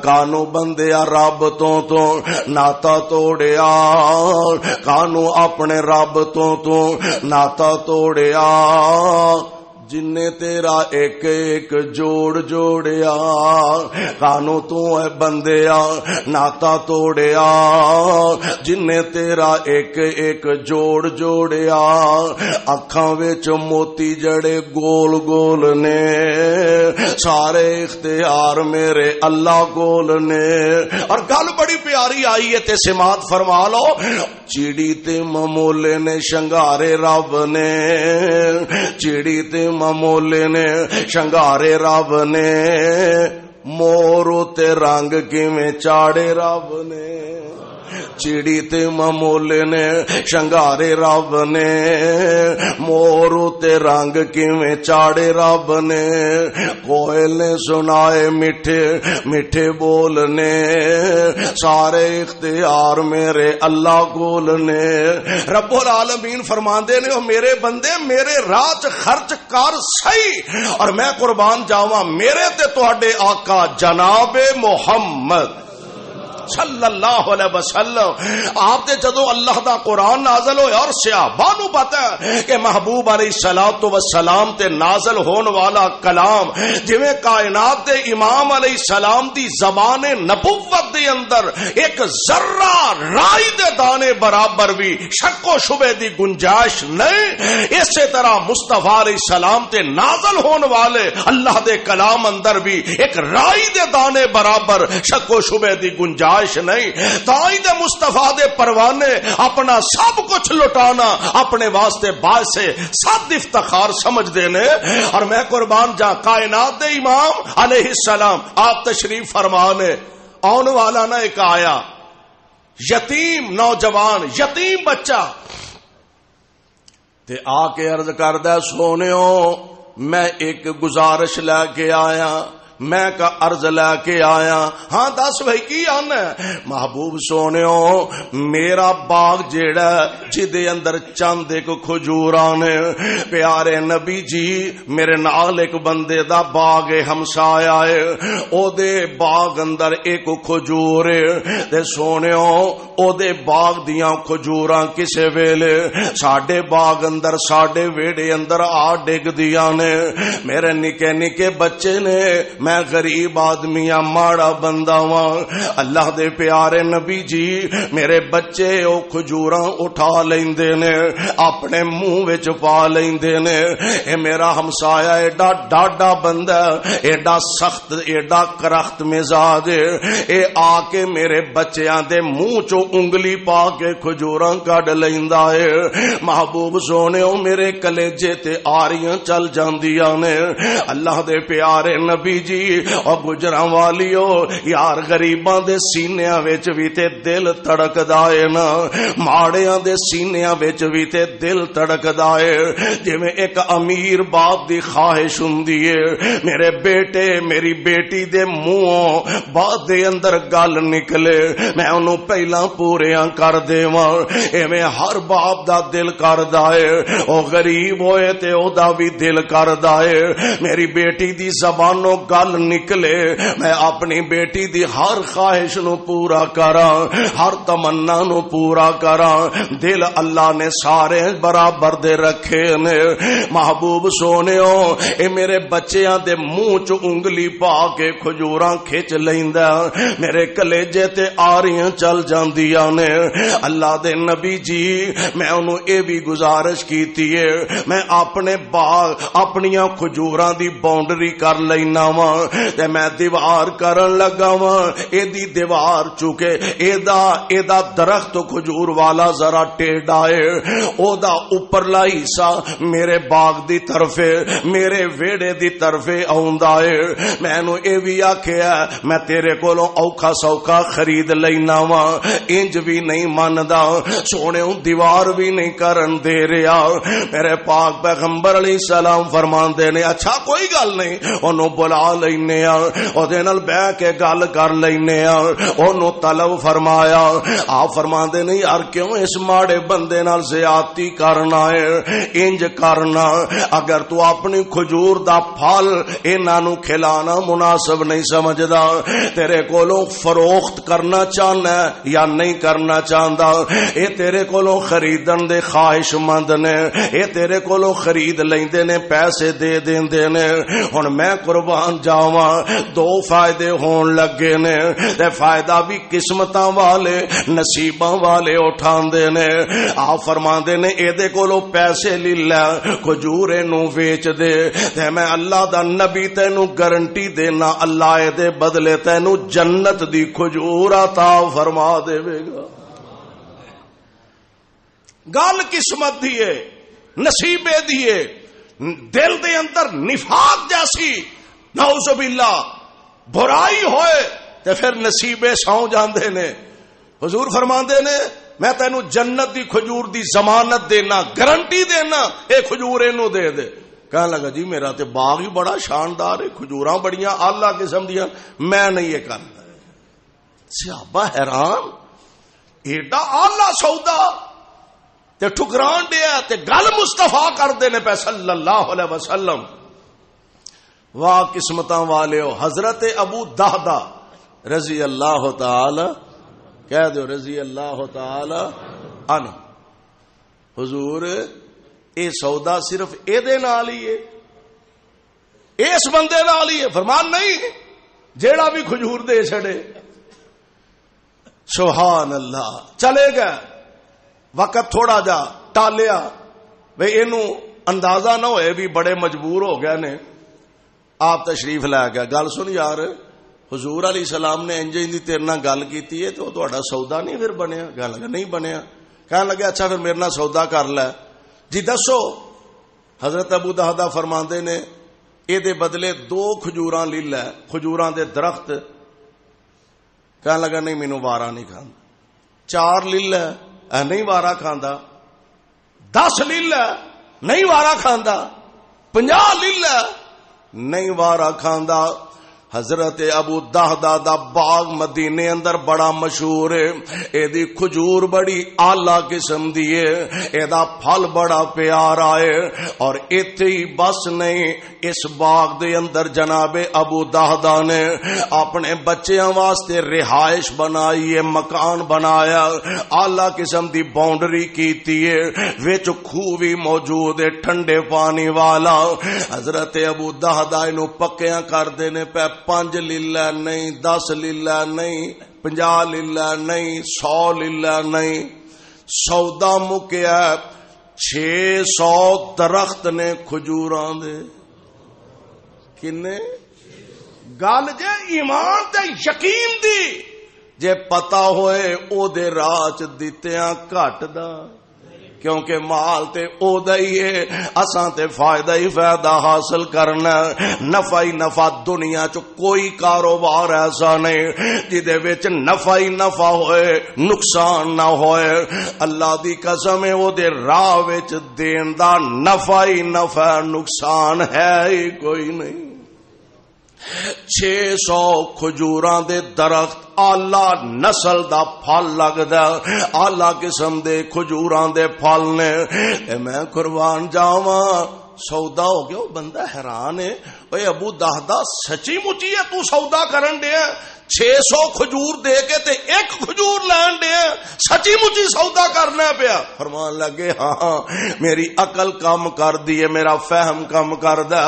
کانو بندیا رب تو ناتا توڑیا کانو اپنے رب تو ناتا توڑیا. جن تیرا ایک ایک جوڑ جوڑیا کانو تو اے بندیا ناتا توڑیا. جن تیرا ایک ایک جوڑ جوڑیا. اکھاں وچ موتی جڑے گول گول نے سارے اختیار میرے اللہ کول نے. اور گل بڑی پیاری آئی ہے تے سماعت فرما لو. چیڑی تے ممولے نے شنگارے رب نے چیڑی تے ممولے نے شنگارے رب نے. مورو تے رنگ کیویں چاڑے رب نے. چیڑی تے ممولے نے شنگارے رب نے. مورو تے رنگ کیویں چاڑے رب نے. کوئل نے سنائے میٹھے میٹھے بولنے سارے اختیار میرے اللہ کول نے. رب العالمین فرماندے نے او میرے بندے میرے راہ چ خرچ کر سہی اور میں قربان جاواں میرے تے تہاڈے آقا جناب محمد صلی اللہ علیہ وسلم آپ تے جدو اللہ دا قرآن نازل ہویا اور صحابہ نو پتا ہے کہ محبوب علیہ الصلوۃ والسلام تے نازل ہون والا کلام جویں کائنات دے امام علیہ السلام دی زبان نبوت دے اندر ایک ذرہ رائی دے دانے برابر بھی شک و شبے دی گنجائش نہیں. اسی طرح مصطفیٰ علیہ السلام تے نازل ہون والے اللہ دے کلام اندر بھی ایک رائی دے دانے برابر شک و شبے دی گنجائش نہیں. تائی دے مصطفیٰ دے پروانے اپنا سب کچھ لٹانا اپنے واسطے باعث سب افتخار سمجھ دینے. اور میں قربان جا کائنات دے امام علیہ السلام آپ تشریف فرمانے آن والا نہ ایک آیا یتیم نوجوان یتیم بچہ تے آ کے عرض کردہ سونےو میں ایک گزارش لے کے آیا میں کا عرض لے کے آیا. ہاں دس بھائی کی آنا ہے؟ محبوب سونےو میرا باغ جیڑا جدے اندر چند ایک کھجوراں نے. پیارے نبی جی میرے نال ایک بندے دا باغ ہمسایا ہے او دے باغ اندر ایک کھجور ہے تے سونےو او دے باغ دیاں کھجوراں کسے ویلے ساڈے باغ اندر ساڈے ویڑے اندر آ ڈگ دیاں نے. میرے نکے نکے بچے نے میں غریب آدمی ہاں ماڑا بندہ ہاں. اللہ دے پیارے نبی جی میرے بچے او کھجوراں اٹھا لیندے نے اپنے منہ وچ پا لیندے نے. اے میرا ہمسایا ایڈا ڈاڈا بندہ ایڈا سخت ایڈا کرخت مزاج اے آ کے میرے بچیاں دے منہ چو انگلی پا کے کھجوراں کڈ لیندا ہے. محبوب سونےو میرے کلیجے تے آریاں چل جاندیاں نے. اللہ دے پیارے نبی جی جی او گجراں والیو یار غریباں دے سینیاں وچ وی تے دل تڑکدا اے نا ماڑیاں دے سینیاں وچ وی تے دل تڑکدا اے جویں ایک امیر باپ دی خواہش ہوندی اے میرے بیٹے میری بیٹی دے منہوں بعد دے اندر گل نکلے میں انہوں پہلا پوریاں کر دیواں ایویں ہر باپ دا دل کردا اے او غریب ہوئے تے او دا بھی دل کردا اے میری بیٹی دی زبانوں گل نکلے میں اپنی بیٹی دی ہر خواہش نو پورا کراں ہر تمنا نو پورا کراں دل اللہ نے سارے برابر دے رکھے نے محبوب سونےو اے میرے بچیاں دے منہ چ انگلی پا کے کھجوراں کھچ لیندا میرے کلیجے تے آریاں چل جاندیاں نے اللہ دے نبی جی میں انہوں اے بھی گزارش کیتی ہے میں اپنے باغ اپنیاں کھجوراں دی باؤنڈری کر لینا وا تے میں دیوار کرن لگا وا اے دی دیوار چکے اے دا درخت کھجور والا ذرا ٹیڑھا ہے او دا اوپرلا حصہ میرے باغ دی طرف میرے ویڑے دی طرف آوندا ہے میں نو اے وی آکھیا میں تیرے کولوں اوکھا سوکھا خرید لینا وا انج بھی نہیں مندا سونے دیوار بھی نہیں کرن دے رہا میرے پاک پیغمبر علیہ السلام فرماندے نے اچھا کوئی گل نہیں انہوں بلا لینے او دے نال بیٹھ کے گل کر لینے انہوں طلب فرمایا آپ فرماندے نہیں یار کیوں اس ماڑے بندے نال زیادتی کرنا ہے انج کرنا اگر تو اپنی کھجور دا پھل انہاں نو کھلانا مناسب نہیں سمجھدا تیرے کولوں فروخت کرنا چاہنا یا نہیں کرنا چاہندا اے تیرے کولوں خریدن دے خواہش مند نے اے تیرے کولوں خرید لیندے نے پیسے دے دیندے نے ہن میں قربان جاواں دو فائدے ہون لگے نے تے فائدہ بھی قسمتاں والے نصیباں والے اٹھاندے نے آپ فرماندے نے اے دے کولوں پیسے لے لے کھجور نو ویچ دے تے میں اللہ دا نبی تینو گارنٹی دینا اللہ اے دے بدلے تینو جنت دی کھجور عطا فرما دے گا گل قسمت دیئے نصیبے دیئے دل دے اندر نفاق جیسی نعوذ باللہ برائی ہوئے تے پھر نصیبے سو جاندے نے حضور فرماندے نے میں تینو جنت دی کھجور دی ضمانت دینا گارنٹی دینا اے کھجور اینو دے دے کہنے لگا جی میرا تے باغ ہی بڑا شاندار ہے کھجوراں بڑیاں اعلی قسم دیاں میں نہیں یہ کرنا صحابہ حیران ایڈا اعلی سودا تے ٹھکران دیا تے گل مصطفیٰ کر دینے پہ صلی اللہ علیہ وسلم واہ قسمتاں والے ہو حضرت ابو دہدہ رضی اللہ تعالی کہہ دو رضی اللہ تعالی عنہ حضور اے سودا صرف اے دے نال ہی ہے اس بندے نال ہی ہے فرمان نہیں جیڑا بھی کھجور دے چھڑے سبحان اللہ چلے گئے وقت تھوڑا جا ٹالیا بھئی اینو اندازہ نہ ہوئے بھی بڑے مجبور ہو گئے نے آپ تشریف لے گئے گل سن یار حضور علیہ السلام نے انج دی تیرے نال گل کیتی ہے تو تہاڈا سودا نہیں پھر بنیا کہنے لگا نہیں بنیا کہنے لگے اچھا پھر میرے نال سودا کر لے جی دسو حضرت ابو دہدہ فرماندے نے اے دے بدلے 2 کھجوراں لے لے کھجوراں دے درخت کہنے لگا نہیں مینوں وارا نہیں کھاندا 4 لے لے نہیں وارا کھاندا 10 لے لے نہیں وارا کھاندا 50 لے لے نہیں وارا کھاندا حضرت ابو دہدہ دا باغ مدینے اندر بڑا مشہور ہے اے دی کھجور بڑی اعلی قسم دی ہے اے دا پھل بڑا پیارا ہے اور ایتھے ہی بس نہیں اس باغ دے اندر جناب ابو دہدہ نے اپنے بچیاں واسطے رہائش بنائی ہے مکان بنایا اعلی قسم دی باؤنڈری کیتی ہے وچ کھوہ بھی موجود ہے ٹھنڈے پانی والا حضرت ابو دہدہ اینو پکیاں کر دینے پہ 5 لیلا نہیں 10 لیلا نہیں 50 لیلا نہیں 100 لیلا نہیں سودا مکیا 600 درخت نے کھجوراں دے کنے گل جے ایمان تے یقین دی جے پتا ہوئے او دے راہ چ دتیاں گھٹ دا کیونکہ مال تے او دئی ہے، اساں تے فائدہ ہی فائدہ حاصل کرنا، نفع ہی نفع۔ دنیا چ کوئی کاروبار ایسا نہیں جدے وچ نفع ہی نفع ہوئے نقصان نہ ہوئے۔ اللہ دی قسم ہے او دے راہ وچ دین دا نفع ہی نفع، نقصان ہے ہی کوئی نہیں۔ 600 کھجوراں دے درخت آلہ نسل دا پھل لگدا، آلہ قسم دے کھجوراں دے پھل نے۔ میں قربان جاواں، سودا ہو گیا۔ وہ بندہ حیران ہے، اے ابو دہدا سچی مچی ہے تو سودا کرن دیا؟ 600 کھجور دے کے تے ایک کھجور لین دیا؟ سچی مچی سودا کرنا پیا؟ فرمان لگے ہاں میری عقل کم کر دی ہے، میرا فہم کم کر دا۔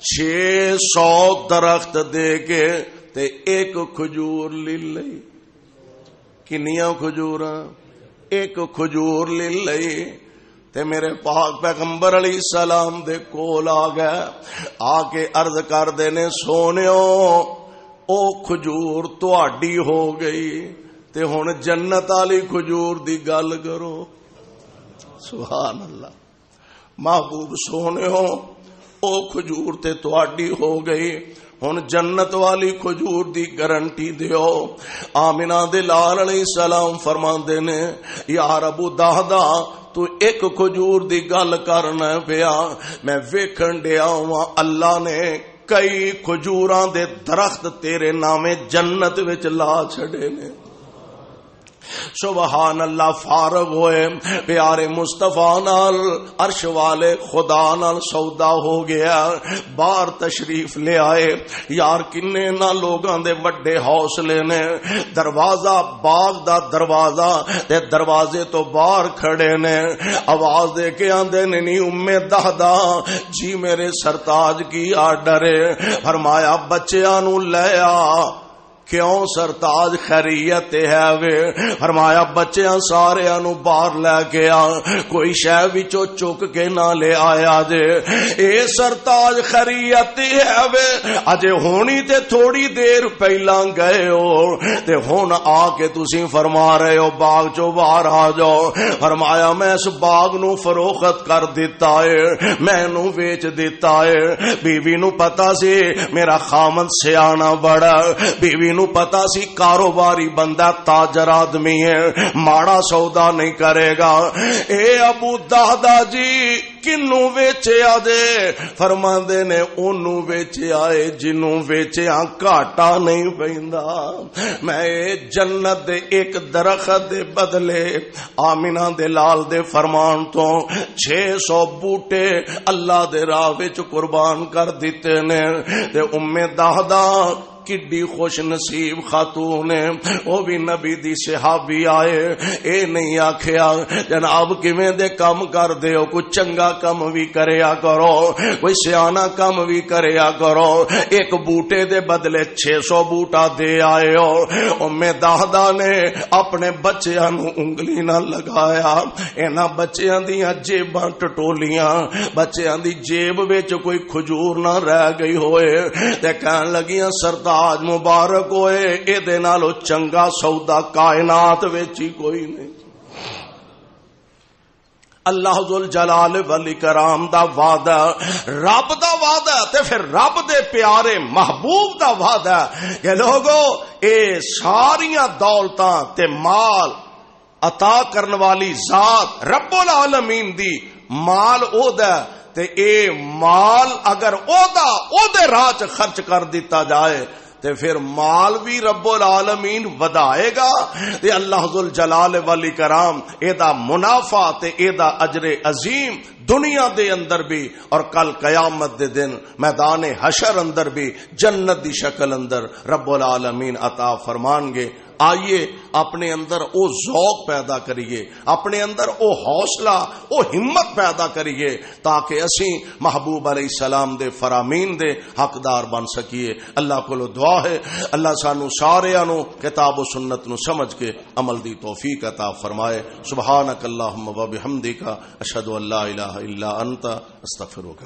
600 درخت دے کے تے ایک کھجور لے لئی۔ کنیاں کھجوراں؟ ایک کھجور لے لئی تے میرے پاک پیغمبر علیہ السلام دے کول آ گئے، آ کے عرض کر دینے سونیو او کھجور تہاڈی ہو گئی تے ہن جنت والی کھجور دی گل کرو۔ سبحان اللہ۔ محبوب سونیو او کھجور تے تہاڈی ہو گئی، ہن جنت والی کھجور دی گارنٹی دیو۔ آمنہ دے لال علیہ السلام فرماندے نے یار ابو دہدا تو ایک کھجور دی گل کرنا پیا، میں ویکھن ڈیا ہاں اللہ نے کئی کھجوراں دے درخت تیرے نامے جنت وچ لا چھڑے نے۔ سبحان اللہ۔ فارغ ہوئے پیارے مصطفیٰ نال عرش والے خدا نال سودا ہو گیا، باہر تشریف لے آئے۔ یار کنے نہ لوگاں دے بڑے حوصلے نے، دروازہ باغ دا دروازہ تے دروازے تو باہر کھڑے نے، آواز دے کے آندے نے نی ام دہدا جی میرے سرتاج کی آرڈر ہے۔ فرمایا بچیاں نو لے آ۔ کیوں سرتاج خیریت ہے وے؟ فرمایا بچیاں ساریاں نو باہر لے کے آ، کوئی شے وچوں چک کے نہ لے آیا جے۔ اے سرتاج خیریت ہے وے، اجے ہونی تے تھوڑی دیر پہلا گئے ہو تے ہن آ کے تسی فرما رہے ہو باغ چوں باہر آ جاؤ۔ فرمایا میں اس باغ نو فروخت کر دیتا ہے، میں نو بیچ دیتا ہے۔ بیوی نو پتا سی میرا خامد سیانا بڑا، بیوی نو پتا سی کاروباری بندہ تاجر آدمی ہے، ماڑا سودا نہیں کرے گا۔ اے ابو دہدا جی کنوں ویچیا دے؟ فرماندے نے اونوں ویچیا اے جنوں ویچیا گھاٹا نہیں پیندا۔ میں جنت دے ایک درخت دے بدلے آمنہ دے لال دے فرمان تو 600 بوٹے اللہ دے راہ وچ قربان کر دیتے نے۔ تے ام دہدا کڈی خوش نصیب خاتون ہے، وہ بھی نبی دی صحابی آئے۔ اے نہیں آکھیا جناب کیویں دے کم کر دیو، کوئی چنگا کم بھی کریا کرو، کوئی سیانا کم بھی کریا کرو، ایک بوٹے دے بدلے 600 بوٹا دے آئے ہو۔ ام دہدا نے اپنے بچیاں نو انگلی نہ لگایا، انہاں بچیاں دیاں جیباں ٹٹولیاں، بچیاں دی جیب وچ کوئی کھجور نہ رہ گئی ہوئے تے کہن لگیاں سردار آج مبارک ہوئے، اے دے نالو چنگا سودا کائنات وچ ہی کوئی نہیں۔ اللہ ذل جلال والاکرام دا وعدہ، رب دا وعدہ تے پھر رب دے پیارے محبوب دا وعدہ کہ لوگو اے ساریاں دولتاں تے مال عطا کرن والی ذات رب العالمین دی مال او دا تے اے مال اگر او دے راہ چ خرچ کر دیتا جائے تے پھر مال بھی رب العالمین ودائے گا تے اللہ ذل جلال والاکرام اے دا منافع تے اے دا اجر عظیم دنیا دے اندر بھی اور کل قیامت دے دن میدان حشر اندر بھی جنت دی شکل اندر رب العالمین عطا فرمان گے۔ آئیے اپنے اندر او ذوق پیدا کریے، اپنے اندر او حوصلہ او ہمت پیدا کریے تاکہ اسی محبوب علیہ السلام دے فرامین دے حقدار بن سکیے۔ اللہ کو دعا ہے اللہ سانو ساریاں نو کتاب و سنت نو سمجھ کے عمل دی توفیق عطا فرمائے۔ سبحانک اللہم و بحمدک اشہد ان لا الہ الا انت استغفرک۔